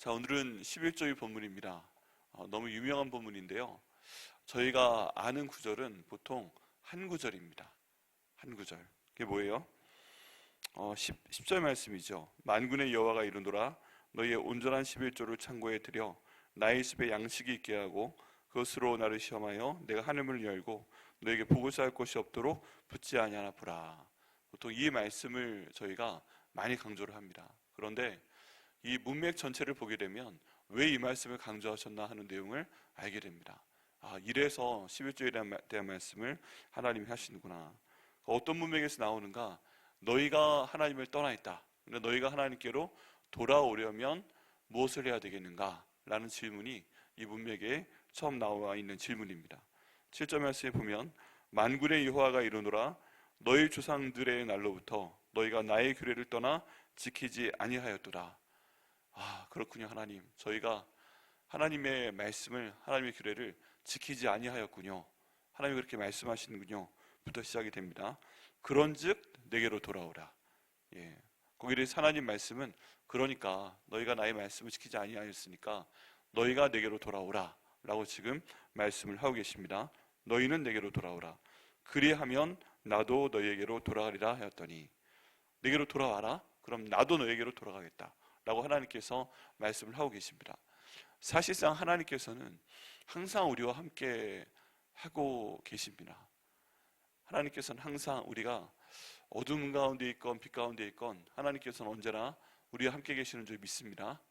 자, 오늘은 11조의 본문입니다. 너무 유명한 본문인데요. 저희가 아는 구절은 보통 한 구절입니다. 한 구절. 그게 뭐예요? 10절 말씀이죠. 만군의 여호와가 이르노라 너희의 온전한 11조를 창고에 들여 나의 집에 양식이 있게 하고 그것으로 나를 시험하여 내가 하늘문을 열고 너에게 복을 쌓을 것이 없도록 붙지 아니하나 보라. 보통 이 말씀을 저희가 많이 강조를 합니다. 그런데 이 문맥 전체를 보게 되면 왜 이 말씀을 강조하셨나 하는 내용을 알게 됩니다. 이래서 11조에 대한 말씀을 하나님이 하시는구나. 어떤 문맥에서 나오는가? 너희가 하나님을 떠나 있다. 너희가 하나님께로 돌아오려면 무엇을 해야 되겠는가? 라는 질문이 이 문맥에 처음 나와 있는 질문입니다. 7절 말씀에 보면 만군의 여호와가 이르노라 너희 조상들의 날로부터 너희가 나의 규례를 떠나 지키지 아니하였도다. 그렇군요. 하나님, 저희가 하나님의 말씀을, 하나님의 규례를 지키지 아니하였군요. 하나님이 그렇게 말씀하시는군요. 부터 시작이 됩니다. 그런즉 내게로 돌아오라. 거기에 대해서 하나님 말씀은 그러니까 너희가 나의 말씀을 지키지 아니하였으니까 너희가 내게로 돌아오라 라고 지금 말씀을 하고 계십니다. 너희는 내게로 돌아오라. 그리하면 나도 너희에게로 돌아가리라 하였더니, 내게로 돌아와라? 그럼 나도 너희에게로 돌아가겠다 라고 하나님께서 말씀을 하고 계십니다. 사실상 하나님께서는 항상 우리와 함께 하고 계십니다. 하나님께서는 항상 우리가 어둠 가운데 있건 빛 가운데 있건 하나님께서는 언제나 우리와 함께 계시는 줄 믿습니다.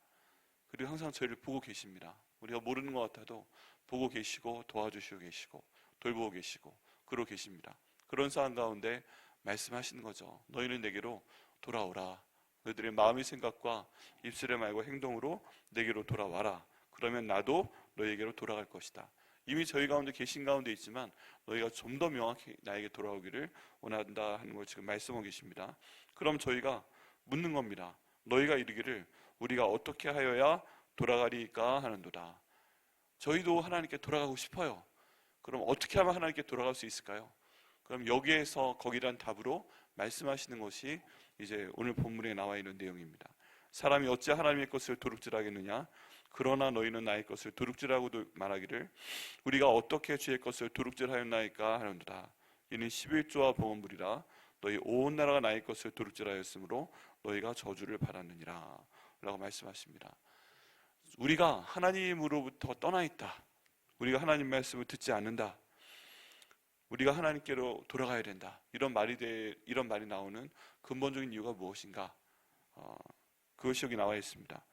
그리고 항상 저희를 보고 계십니다. 우리가 모르는 것 같아도 보고 계시고 도와주시고 계시고 돌보고 계시고 그러고 계십니다. 그런 상황 가운데 말씀하시는 거죠. 너희는 내게로 돌아오라. 너희들의 마음의 생각과 입술의 말과 행동으로 내게로 돌아와라. 그러면 나도 너희에게로 돌아갈 것이다. 이미 저희 가운데 계신 가운데 있지만 너희가 좀 더 명확히 나에게 돌아오기를 원한다 하는 걸 지금 말씀하고 계십니다. 그럼 저희가 묻는 겁니다. 너희가 이르기를 우리가 어떻게 하여야 돌아가리까 하는도다. 저희도 하나님께 돌아가고 싶어요. 그럼 어떻게 하면 하나님께 돌아갈 수 있을까요? 그럼 여기에서 거기란 답으로 말씀하시는 것이 이제 오늘 본문에 나와 있는 내용입니다. 사람이 어찌 하나님의 것을 도둑질하겠느냐? 그러나 너희는 나의 것을 도둑질하고도 말하기를 우리가 어떻게 주의 것을 도둑질하였나이까 하는도다. 이는 11조와 봉헌물이라 너희 온 나라가 나의 것을 도둑질하였으므로 너희가 저주를 받았느니라 라고 말씀하십니다. 우리가 하나님으로부터 떠나 있다. 우리가 하나님 말씀을 듣지 않는다. 우리가 하나님께로 돌아가야 된다. 이런 말이 나오는 근본적인 이유가 무엇인가? 그것이 여기 나와 있습니다.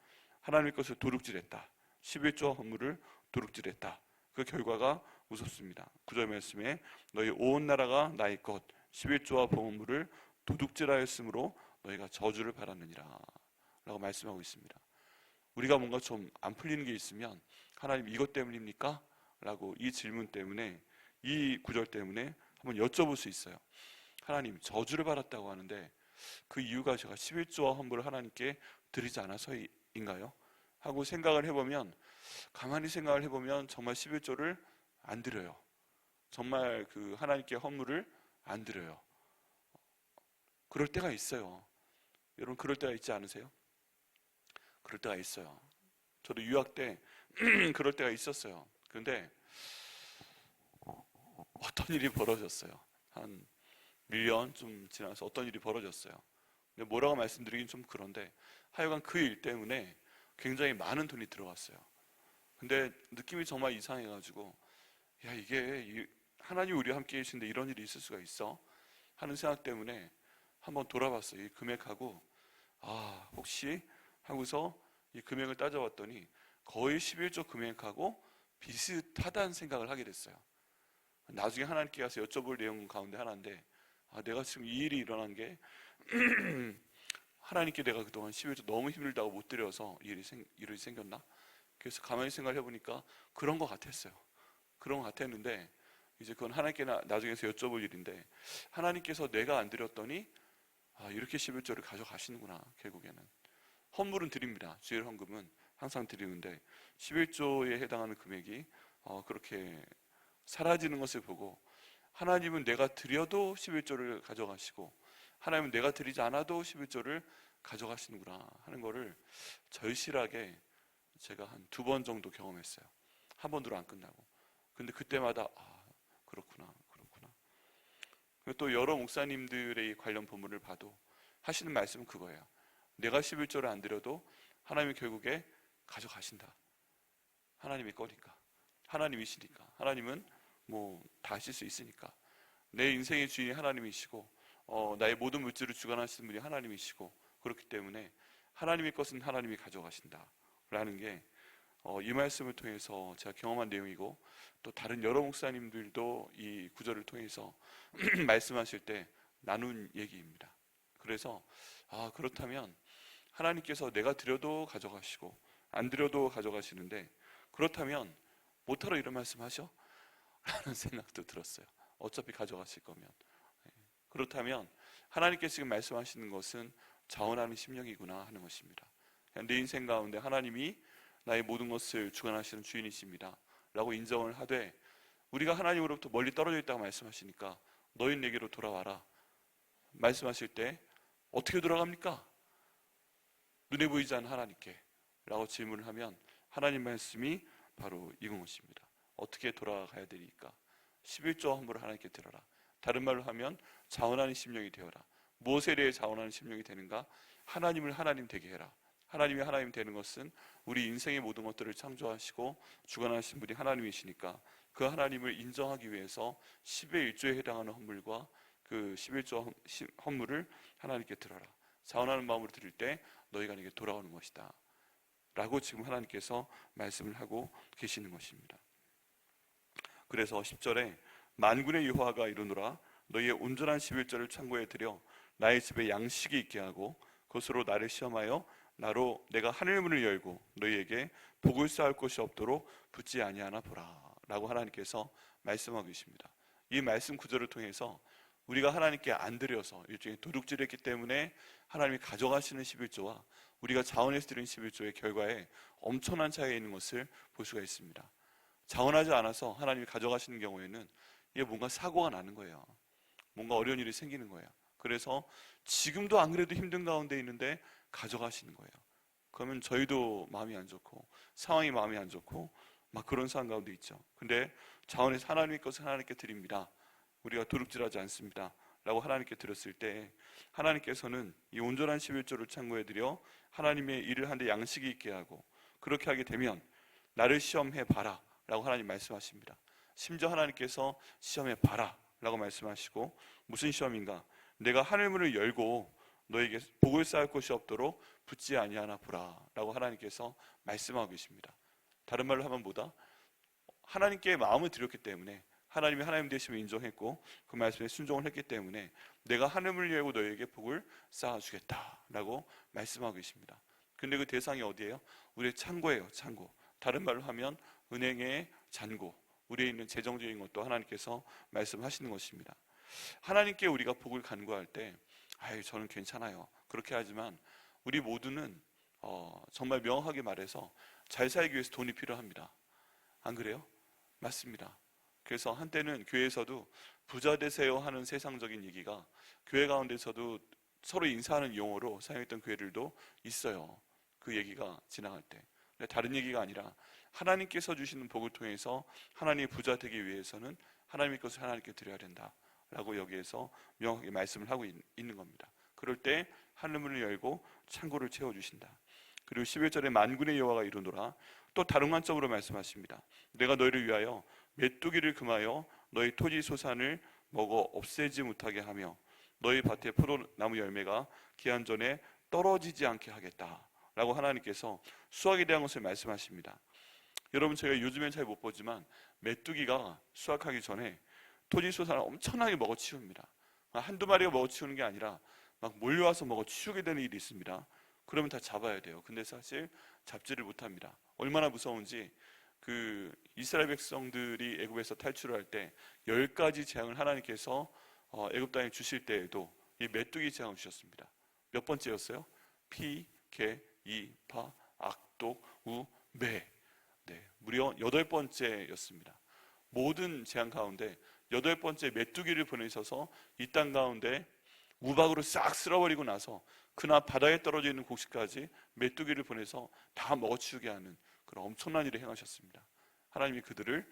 하나님의 것을 도둑질했다. 11조와 헌물을 도둑질했다. 그 결과가 무섭습니다. 9절 말씀에 너희 온 나라가 나의 것 11조와 봉헌물을 도둑질하였으므로 너희가 저주를 받았느니라 라고 말씀하고 있습니다. 우리가 뭔가 좀 안 풀리는 게 있으면 하나님 이것 때문입니까? 라고 이 질문 때문에, 이 구절 때문에 한번 여쭤볼 수 있어요. 하나님 저주를 받았다고 하는데 그 이유가 제가 11조와 헌물을 하나님께 드리지 않아서인가요? 하고 생각을 해보면, 가만히 생각을 해보면 정말 11조를 안 드려요. 정말 그 하나님께 헌물을 안 드려요. 그럴 때가 있어요. 여러분 그럴 때가 있지 않으세요? 그럴 때가 있어요. 저도 유학 때 그럴 때가 있었어요. 그런데 어떤 일이 벌어졌어요. 한 1년 좀 지나서 어떤 일이 벌어졌어요. 근데 뭐라고 말씀드리긴 좀 그런데 하여간 그 일 때문에 굉장히 많은 돈이 들어갔어요. 근데 느낌이 정말 이상해가지고 이게 하나님 우리와 함께 계신데 이런 일이 있을 수가 있어? 하는 생각 때문에 한번 돌아봤어요. 이 금액하고 혹시 하고서 이 금액을 따져봤더니 거의 11조 금액하고 비슷하다는 생각을 하게 됐어요. 나중에 하나님께 가서 여쭤볼 내용 가운데 하나인데 내가 지금 이 일이 일어난 게 하나님께 내가 그동안 11조 너무 힘들다고 못 드려서 일이 생겼나? 그래서 가만히 생각을 해보니까 그런 것 같았어요. 그런 것 같았는데 이제 그건 하나님께 나중에서 여쭤볼 일인데, 하나님께서 내가 안 드렸더니 이렇게 11조를 가져가시는구나. 결국에는 헌물은 드립니다. 주일 헌금은 항상 드리는데 11조에 해당하는 금액이 그렇게 사라지는 것을 보고, 하나님은 내가 드려도 11조를 가져가시고 하나님은 내가 드리지 않아도 11조를 가져가시는구나 하는 것을 절실하게 제가 한 2번 정도 경험했어요. 한 번으로 안 끝나고. 근데 그때마다 그렇구나. 그리고 또 여러 목사님들의 관련 본문을 봐도 하시는 말씀은 그거예요. 내가 11조를 안 드려도 하나님이 결국에 가져가신다. 하나님의 거니까. 하나님이시니까. 하나님은 다 하실 수 있으니까. 내 인생의 주인이 하나님이시고 나의 모든 물질을 주관하시는 분이 하나님이시고, 그렇기 때문에 하나님의 것은 하나님이 가져가신다 라는 게 이 말씀을 통해서 제가 경험한 내용이고, 또 다른 여러 목사님들도 이 구절을 통해서 말씀하실 때 나눈 얘기입니다. 그래서 그렇다면 하나님께서 내가 드려도 가져가시고 안 드려도 가져가시는데, 그렇다면 못하러 이런 말씀하셔? 라는 생각도 들었어요. 어차피 가져가실 거면. 그렇다면 하나님께서 지금 말씀하시는 것은 자원하는 심령이구나 하는 것입니다. 내 인생 가운데 하나님이 나의 모든 것을 주관하시는 주인이십니다 라고 인정을 하되, 우리가 하나님으로부터 멀리 떨어져 있다고 말씀하시니까 너희는 내게로 돌아와라 말씀하실 때 어떻게 돌아갑니까? 눈에 보이지 않는 하나님께 라고 질문을 하면 하나님 말씀이 바로 이건 것입니다. 어떻게 돌아가야 되니까? 11조 헌물을 하나님께 드려라. 다른 말로 하면 자원하는 심령이 되어라. 무엇에 대해 자원하는 심령이 되는가? 하나님을 하나님 되게 해라. 하나님이 하나님 되는 것은 우리 인생의 모든 것들을 창조하시고 주관하신 분이 하나님이시니까 그 하나님을 인정하기 위해서 10의 1조에 해당하는 헌물과 그 11조 헌물을 하나님께 드려라. 자원하는 마음으로 드릴 때 너희가 내게 돌아오는 것이다 라고 지금 하나님께서 말씀을 하고 계시는 것입니다. 그래서 10절에 만군의 여호와가 이르노라, 너희의 온전한 11조를 창고에 들여 나의 집에 양식이 있게 하고 그것으로 나를 시험하여 나로 내가 하늘문을 열고 너희에게 복을 쌓을 곳이 없도록 붙지 아니하나 보라 라고 하나님께서 말씀하고 계십니다. 이 말씀 구절을 통해서 우리가 하나님께 안 드려서 일종의 도둑질했기 때문에 하나님이 가져가시는 11조와 우리가 자원해서 드린 11조의 결과에 엄청난 차이가 있는 것을 볼 수가 있습니다. 자원하지 않아서 하나님이 가져가시는 경우에는 이게 뭔가 사고가 나는 거예요. 뭔가 어려운 일이 생기는 거예요. 그래서 지금도 안 그래도 힘든 가운데 있는데 가져가시는 거예요. 그러면 저희도 마음이 안 좋고 상황이 마음이 안 좋고 막 그런 상황 가운데 있죠. 근데 자원해서 하나님의 것을 하나님께 드립니다. 우리가 도둑질하지 않습니다 라고 하나님께 드렸을 때 하나님께서는 이 온전한 11조를 창고에 들여 하나님의 일을 하는데 양식이 있게 하고, 그렇게 하게 되면 나를 시험해 봐라 라고 하나님 말씀하십니다. 심지어 하나님께서 시험해 봐라 라고 말씀하시고, 무슨 시험인가? 내가 하늘문을 열고 너에게 복을 쌓을 곳이 없도록 붙지 아니하나 보라 라고 하나님께서 말씀하고 계십니다. 다른 말로 하면 뭐다? 하나님께 마음을 드렸기 때문에, 하나님이 하나님 되심을 인정했고 그 말씀에 순종을 했기 때문에 내가 하늘문을 열고 너에게 복을 쌓아주겠다 라고 말씀하고 계십니다. 근데 그 대상이 어디예요? 우리의 창고예요. 창고. 다른 말로 하면 은행의 잔고, 우리에 있는 재정적인 것도 하나님께서 말씀하시는 것입니다. 하나님께 우리가 복을 간구할 때 저는 괜찮아요 그렇게 하지만, 우리 모두는 정말 명확하게 말해서 잘 살기 위해서 돈이 필요합니다. 안 그래요? 맞습니다. 그래서 한때는 교회에서도 부자 되세요 하는 세상적인 얘기가 교회 가운데서도 서로 인사하는 용어로 사용했던 교회들도 있어요. 그 얘기가 지나갈 때. 근데 다른 얘기가 아니라 하나님께서 주시는 복을 통해서 하나님이 부자 되기 위해서는 하나님의 것을 하나님께 드려야 된다 라고 여기에서 명확하게 말씀을 하고 있는 겁니다. 그럴 때 하늘문을 열고 창고를 채워주신다. 그리고 11절에 만군의 여호와가 이르노라, 또 다른 관점으로 말씀하십니다. 내가 너희를 위하여 메뚜기를 금하여 너희 토지 소산을 먹어 없애지 못하게 하며 너희 밭의 포도나무 열매가 기한 전에 떨어지지 않게 하겠다 라고 하나님께서 수확에 대한 것을 말씀하십니다. 여러분, 저희가 요즘엔 잘 못 보지만 메뚜기가 수확하기 전에 토지 소산을 엄청나게 먹어치웁니다. 한두 마리가 먹어치우는 게 아니라 막 몰려와서 먹어치우게 되는 일이 있습니다. 그러면 다 잡아야 돼요. 근데 사실 잡지를 못합니다. 얼마나 무서운지, 그 이스라엘 백성들이 애굽에서 탈출을 할 때 10가지 재앙을 하나님께서 애굽 땅에 주실 때에도 이 메뚜기 재앙을 주셨습니다. 몇 번째였어요? 피, 개, 이, 파, 악독, 우, 매. 무려 8번째였습니다. 모든 재앙 가운데 8번째 메뚜기를 보내셔서 이 땅 가운데 우박으로 싹 쓸어버리고 나서 그나 바다에 떨어져 있는 곡식까지 메뚜기를 보내서 다 먹어치우게 하는 그런 엄청난 일을 행하셨습니다. 하나님이 그들을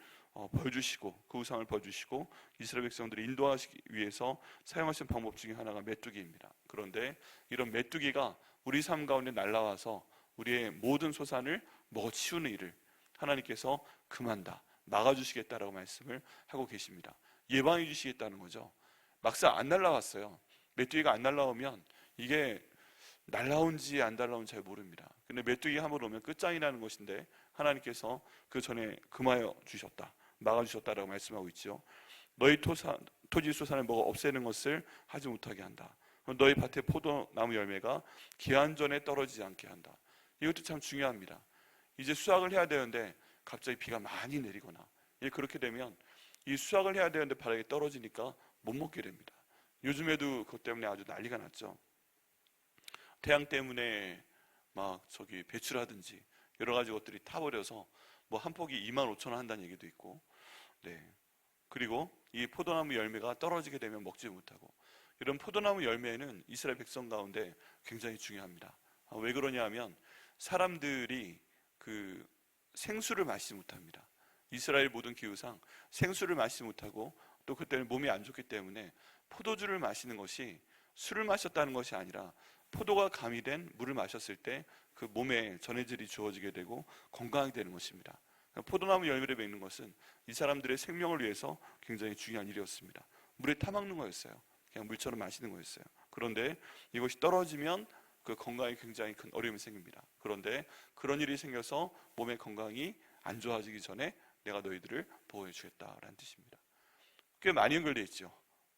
벌주시고 그 우상을 벌주시고 이스라엘 백성들을 인도하시기 위해서 사용하신 방법 중에 하나가 메뚜기입니다. 그런데 이런 메뚜기가 우리 삶 가운데 날아와서 우리의 모든 소산을 먹어치우는 일을 하나님께서 금한다, 막아주시겠다라고 말씀을 하고 계십니다. 예방해 주시겠다는 거죠. 막상 안 날아왔어요. 메뚜기가 안 날아오면 이게 날라온지 안 날라온지 잘 모릅니다. 근데 메뚜기가 한번 오면 끝장이라는 것인데 하나님께서 그 전에 금하여 주셨다, 막아주셨다라고 말씀하고 있죠. 너희 토지 소산을 먹어 없애는 것을 하지 못하게 한다. 너희 밭의 포도나무 열매가 기한 전에 떨어지지 않게 한다. 이것도 참 중요합니다. 이제 수확을 해야 되는데 갑자기 비가 많이 내리거나 그렇게 되면 이 수확을 해야 되는데 바닥에 떨어지니까 못 먹게 됩니다. 요즘에도 그것 때문에 아주 난리가 났죠. 태양 때문에 막 배추라든지 여러 가지 것들이 타버려서 뭐 한 폭이 25,000원 한다는 얘기도 있고, 네. 그리고 이 포도나무 열매가 떨어지게 되면 먹지 못하고, 이런 포도나무 열매는 이스라엘 백성 가운데 굉장히 중요합니다. 왜 그러냐 하면 사람들이 그 생수를 마시지 못합니다. 이스라엘 모든 기후상 생수를 마시지 못하고 또 그때는 몸이 안 좋기 때문에 포도주를 마시는 것이 술을 마셨다는 것이 아니라 포도가 가미된 물을 마셨을 때 그 몸에 전해질이 주어지게 되고 건강하게 되는 것입니다. 포도나무 열매를 맺는 것은 이 사람들의 생명을 위해서 굉장히 중요한 일이었습니다. 물에 타먹는 거였어요. 그냥 물처럼 마시는 거였어요. 그런데 이것이 떨어지면 그 건강에 굉장히 큰 어려움이 생깁니다. 그런데 그런 일이 생겨서 몸의 건강이 안 좋아지기 전에 내가 너희들을 보호해 주겠다라는 뜻입니다. 꽤 많이 연결되어 있죠.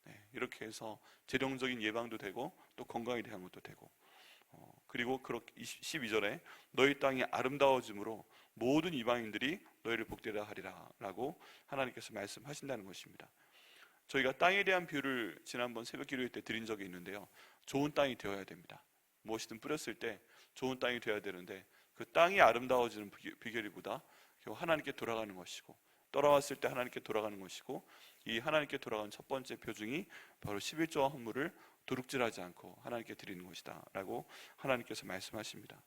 네, 이렇게 해서 재정적인 예방도 되고 또 건강에 대한 것도 되고, 그리고 12절에 너희 땅이 아름다워짐으로 모든 이방인들이 너희를 복되라 하리라 라고 하나님께서 말씀하신다는 것입니다. 저희가 땅에 대한 비유를 지난번 새벽 기도회 때 드린 적이 있는데요, 좋은 땅이 되어야 됩니다. 무엇이든 뿌렸을 때 좋은 땅이 되어야 되는데 그 땅이 아름다워지는 비결이보다 하나님께 돌아가는 것이고, 돌아왔을 때 하나님께 돌아가는 것이고, 이 하나님께 돌아가는 첫 번째 표징이 바로 11조와 헌물을 도둑질하지 않고 하나님께 드리는 것이다 라고 하나님께서 말씀하십니다.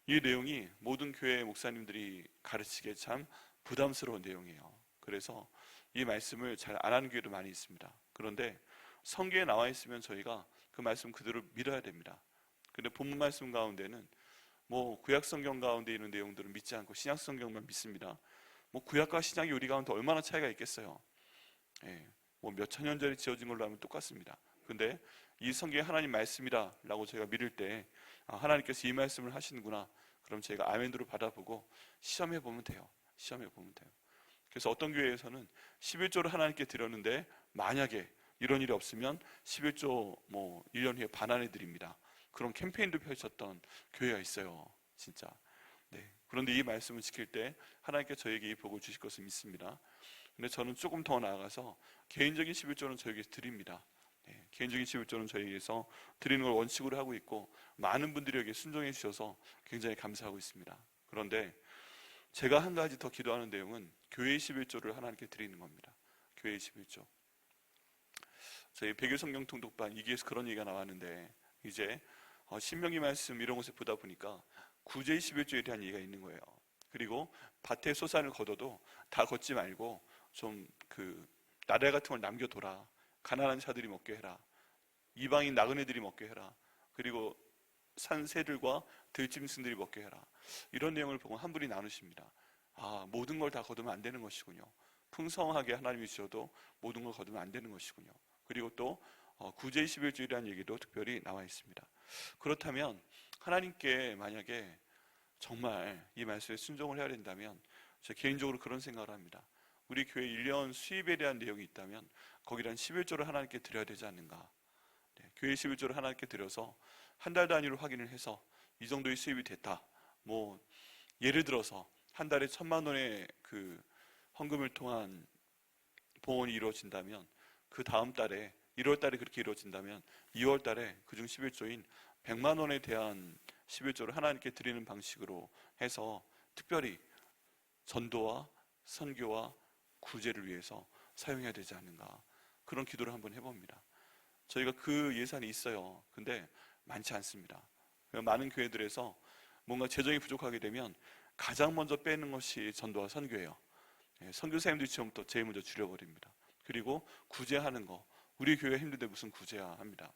이 내용이 모든 교회 목사님들이 가르치기에 참 부담스러운 내용이에요. 그래서 이 말씀을 잘 안 하는 교회도 많이 있습니다. 그런데 성경에 나와 있으면 저희가 그 말씀 그대로 믿어야 됩니다. 근데 본문 말씀 가운데는 뭐 구약 성경 가운데 있는 내용들은 믿지 않고 신약 성경만 믿습니다. 뭐 구약과 신약이 우리 가운데 얼마나 차이가 있겠어요. 뭐 몇천 년 전에 지어진 걸로 하면 똑같습니다. 근데 이 성경이 하나님 말씀이다 라고 저희가 믿을 때 하나님께서 이 말씀을 하시는구나, 그럼 저희가 아멘으로 받아보고 시험해 보면 돼요. 시험해 보면 돼요. 그래서 어떤 교회에서는 11조를 하나님께 드렸는데 만약에 이런 일이 없으면 11조 뭐 1년 후에 반환해 드립니다. 그런 캠페인도 펼쳤던 교회가 있어요. 진짜. 네. 그런데 이 말씀을 지킬 때 하나님께 저에게 이 복을 주실 것을 믿습니다. 근데 저는 조금 더 나아가서 개인적인 11조는 저에게 드립니다. 네. 개인적인 11조는 저에게서 드리는 걸 원칙으로 하고 있고, 많은 분들이 여기에 순종해 주셔서 굉장히 감사하고 있습니다. 그런데 제가 한 가지 더 기도하는 내용은 교회의 11조를 하나님께 드리는 겁니다. 교회의 11조. 저희 백일 성경 통독반 2기에서 그런 얘기가 나왔는데, 이제 신명기 말씀 이런 곳에 보다 보니까 구제의 11조에 대한 얘기가 있는 거예요. 그리고 밭에 소산을 거둬도 다 걷지 말고 좀 나달 같은 걸 남겨둬라. 가난한 자들이 먹게 해라. 이방인 나그네들이 먹게 해라. 그리고 산 새들과 들짐승들이 먹게 해라. 이런 내용을 보고 한 분이 나누십니다. 모든 걸 다 거두면 안 되는 것이군요. 풍성하게 하나님이 주셔도 모든 걸 거두면 안 되는 것이군요. 그리고 또 구제의 11조이라는 얘기도 특별히 나와 있습니다. 그렇다면 하나님께 만약에 정말 이 말씀에 순종을 해야 된다면, 제가 개인적으로 그런 생각을 합니다. 우리 교회 1년 수입에 대한 내용이 있다면 거기란 11조를 하나님께 드려야 되지 않는가. 네, 교회 11조를 하나님께 드려서 한 달 단위로 확인을 해서 이 정도의 수입이 됐다. 뭐 예를 들어서 한 달에 1,000만 원의 헌금을 통한 봉헌이 이루어진다면, 그 다음 달에 1월 달에 그렇게 이루어진다면 2월 달에 그중 11조인 100만 원에 대한 11조를 하나님께 드리는 방식으로 해서 특별히 전도와 선교와 구제를 위해서 사용해야 되지 않는가, 그런 기도를 한번 해봅니다. 저희가 그 예산이 있어요. 근데 많지 않습니다. 많은 교회들에서 뭔가 재정이 부족하게 되면 가장 먼저 빼는 것이 전도와 선교예요. 선교사님들이 지금부터 제일 먼저 줄여버립니다. 그리고 구제하는 거, 우리 교회 힘든데 무슨 구제야 합니다.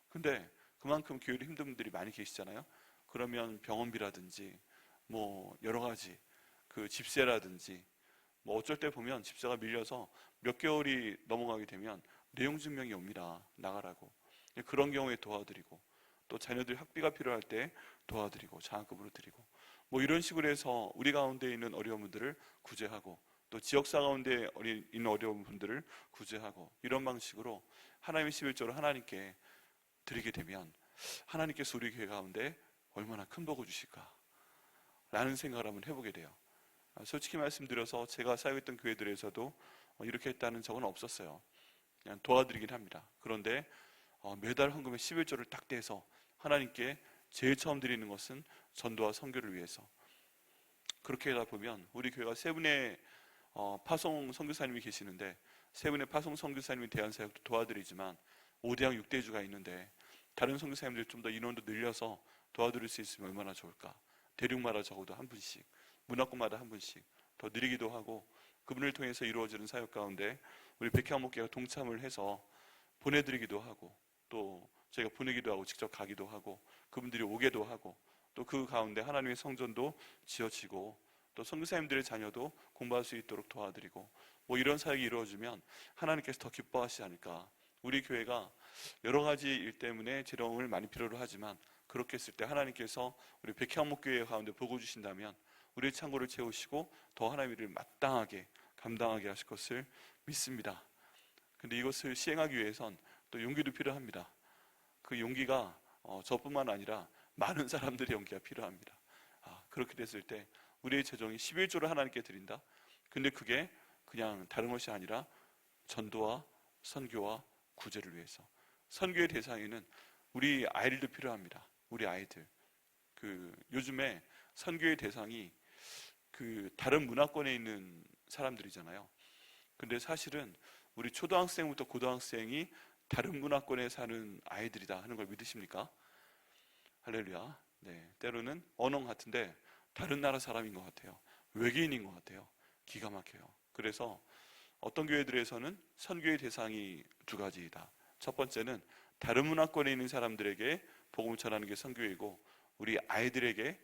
근데 그만큼 교회에 힘든 분들이 많이 계시잖아요. 그러면 병원비라든지 뭐 여러 가지 그 집세라든지 뭐 어쩔 때 보면 집세가 밀려서 몇 개월이 넘어가게 되면 내용 증명이 옵니다. 나가라고. 그런 경우에 도와드리고, 또 자녀들 학비가 필요할 때 도와드리고 장학금으로 드리고, 뭐 이런 식으로 해서 우리 가운데 있는 어려운 분들을 구제하고, 또 지역사 가운데 있는 어려운 분들을 구제하고, 이런 방식으로 하나님의 11조를 하나님께 드리게 되면 하나님께서 우리 교회 가운데 얼마나 큰 복을 주실까 라는 생각을 한번 해보게 돼요. 솔직히 말씀드려서 제가 사역했던 교회들에서도 이렇게 했다는 적은 없었어요. 그냥 도와드리긴 합니다. 그런데 매달 헌금의 11조를 딱 떼서 하나님께 제일 처음 드리는 것은 전도와 선교를 위해서. 그렇게 하다 보면 우리 교회가 세 분의 파송 선교사님이 계시는데, 세 분의 파송 선교사님이 대한 사역도 도와드리지만 5대양 6대주가 있는데, 다른 선교사님들 좀 더 인원도 늘려서 도와드릴 수 있으면 얼마나 좋을까. 대륙마다 적어도 한 분씩, 문화권마다 한 분씩 더 드리기도 하고, 그분을 통해서 이루어지는 사역 가운데 우리 백향목회가 동참을 해서 보내드리기도 하고, 또 저희가 보내기도 하고 직접 가기도 하고, 그분들이 오게도 하고, 또 그 가운데 하나님의 성전도 지어지고, 또 선교사님들의 자녀도 공부할 수 있도록 도와드리고, 뭐 이런 사역이 이루어지면 하나님께서 더 기뻐하시지 않을까. 우리 교회가 여러 가지 일 때문에 재정을 많이 필요로 하지만, 그렇게 했을 때 하나님께서 우리 백향목교회 가운데 복을 주신다면 우리의 창고를 채우시고 더 하나님의 일을 마땅하게 감당하게 하실 것을 믿습니다. 근데 이것을 시행하기 위해선 또 용기도 필요합니다. 그 용기가 저뿐만 아니라 많은 사람들의 용기가 필요합니다. 그렇게 됐을 때 우리의 재정이 11조를 하나님께 드린다. 근데 그게 그냥 다른 것이 아니라 전도와 선교와 구제를 위해서. 선교의 대상에는 우리 아이들도 필요합니다. 우리 아이들. 요즘에 선교의 대상이 다른 문화권에 있는 사람들이잖아요. 근데 사실은 우리 초등학생부터 고등학생이 다른 문화권에 사는 아이들이다 하는 걸 믿으십니까? 할렐루야. 네, 때로는 언어 같은데 다른 나라 사람인 것 같아요. 외계인인 것 같아요. 기가 막혀요. 그래서 어떤 교회들에서는 선교의 대상이 두 가지이다. 첫 번째는 다른 문화권에 있는 사람들에게 복음을 전하는 게 선교이고, 우리 아이들에게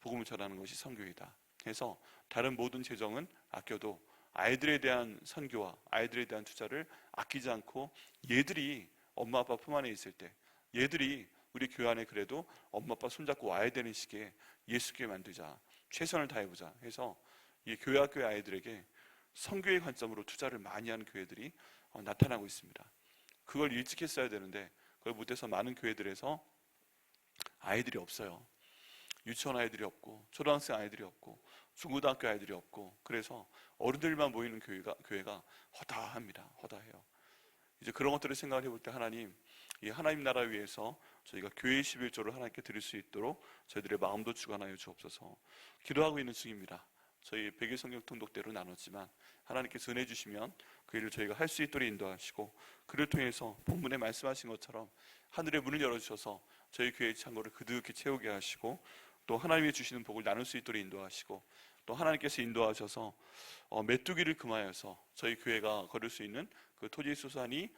복음을 전하는 것이 선교이다. 해서 다른 모든 재정은 아껴도 아이들에 대한 선교와 아이들에 대한 투자를 아끼지 않고, 얘들이 엄마 아빠 품 안에 있을 때, 얘들이 우리 교회 안에 그래도 엄마 아빠 손잡고 와야 되는 시기에 예수께 만들자, 최선을 다해보자 해서 이 교회 학교의 아이들에게 선교의 관점으로 투자를 많이 하는 교회들이 나타나고 있습니다. 그걸 일찍 했어야 되는데 그걸 못해서 많은 교회들에서 아이들이 없어요. 유치원 아이들이 없고, 초등학생 아이들이 없고, 중고등학교 아이들이 없고, 그래서 어른들만 모이는 교회가 허다합니다. 허다해요. 이제 그런 것들을 생각을 해볼 때 이 하나님 나라 위해서 저희가 교회 11조를 하나님께 드릴 수 있도록 저희들의 마음도 주관하여 주옵소서. 기도하고 있는 중입니다. 저희 백일 성경 통독대로 나눴지만 하나님께서 은혜 주시면 그 일을 저희가 할 수 있도록 인도하시고, 그를 통해서 본문에 말씀하신 것처럼 하늘의 문을 열어주셔서 저희 교회의 창고를 그득히 채우게 하시고, 또 하나님이 주시는 복을 나눌 수 있도록 인도하시고, 또 하나님께서 인도하셔서 메뚜기를 금하여서 저희 교회가 거둘 수 있는 그 토지 수산이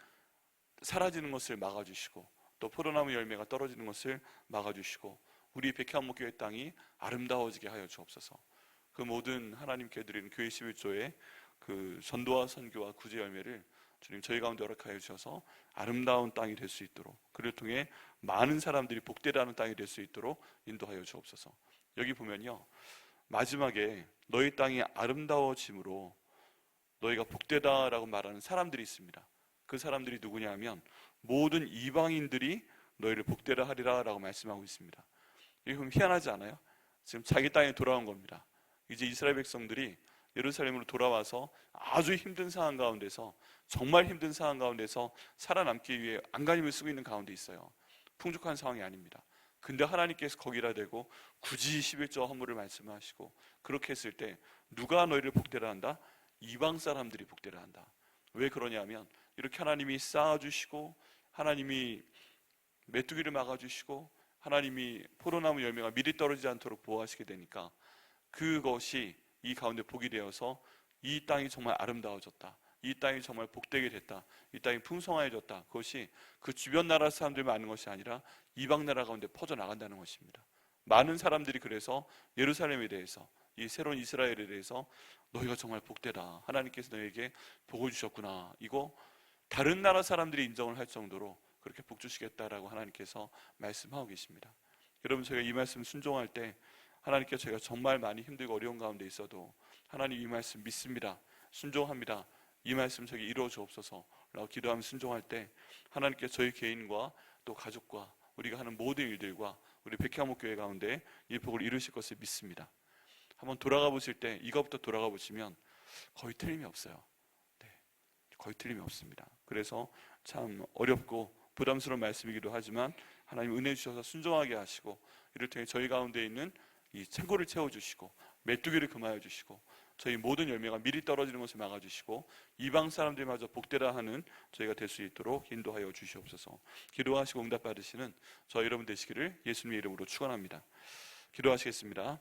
사라지는 것을 막아주시고, 또 포도나무 열매가 떨어지는 것을 막아주시고, 우리 백향목교회 땅이 아름다워지게 하여 주옵소서. 그 모든 하나님께 드리는 교회 11조의 그 전도와 선교와 구제 열매를 주님 저희 가운데 허락하여 주셔서 아름다운 땅이 될 수 있도록, 그를 통해 많은 사람들이 복되라는 땅이 될 수 있도록 인도하여 주옵소서. 여기 보면요, 마지막에 너희 땅이 아름다워짐으로 너희가 복되다라고 말하는 사람들이 있습니다. 그 사람들이 누구냐 하면 모든 이방인들이 너희를 복되라 하리라 라고 말씀하고 있습니다. 이게 그럼 희한하지 않아요? 지금 자기 땅에 돌아온 겁니다. 이제 이스라엘 백성들이 예루살렘으로 돌아와서 아주 힘든 상황 가운데서, 정말 힘든 상황 가운데서 살아남기 위해 안간힘을 쓰고 있는 가운데 있어요. 풍족한 상황이 아닙니다. 근데 하나님께서 거기라 대고 굳이 11조 헌물을 말씀하시고, 그렇게 했을 때 누가 너희를 복되라 한다? 이방 사람들이 복되라 한다. 왜 그러냐면 이렇게 하나님이 쌓아주시고, 하나님이 메뚜기를 막아주시고, 하나님이 포도나무 열매가 미리 떨어지지 않도록 보호하시게 되니까 그것이 이 가운데 복이 되어서 이 땅이 정말 아름다워졌다, 이 땅이 정말 복되게 됐다, 이 땅이 풍성해졌다. 그것이 그 주변 나라 사람들만 아는 것이 아니라 이방 나라 가운데 퍼져나간다는 것입니다. 많은 사람들이 그래서 예루살렘에 대해서, 이 새로운 이스라엘에 대해서 너희가 정말 복되다, 하나님께서 너희에게 복을 주셨구나, 이거 다른 나라 사람들이 인정을 할 정도로 그렇게 복 주시겠다라고 하나님께서 말씀하고 계십니다. 여러분, 저희가 이 말씀 순종할 때 하나님께서 저희가 정말 많이 힘들고 어려운 가운데 있어도 하나님 이 말씀 믿습니다, 순종합니다, 이 말씀 저에게 이루어 주옵소서라고 기도하며 순종할 때 하나님께서 저희 개인과 또 가족과 우리가 하는 모든 일들과 우리 백향목 교회 가운데 이 복을 이루실 것을 믿습니다. 한번 돌아가 보실 때, 이것부터 돌아가 보시면 거의 틀림이 없어요. 네, 거의 틀림이 없습니다. 그래서 참 어렵고 부담스러운 말씀이기도 하지만 하나님 은혜 주셔서 순종하게 하시고, 이를 통해 저희 가운데 있는 이 창고를 채워주시고 메뚜기를 금하여 주시고 저희 모든 열매가 미리 떨어지는 것을 막아주시고 이방 사람들마저 복되라 하는 저희가 될 수 있도록 인도하여 주시옵소서. 기도하시고 응답 받으시는 저희 여러분 되시기를 예수님의 이름으로 축원합니다. 기도하시겠습니다.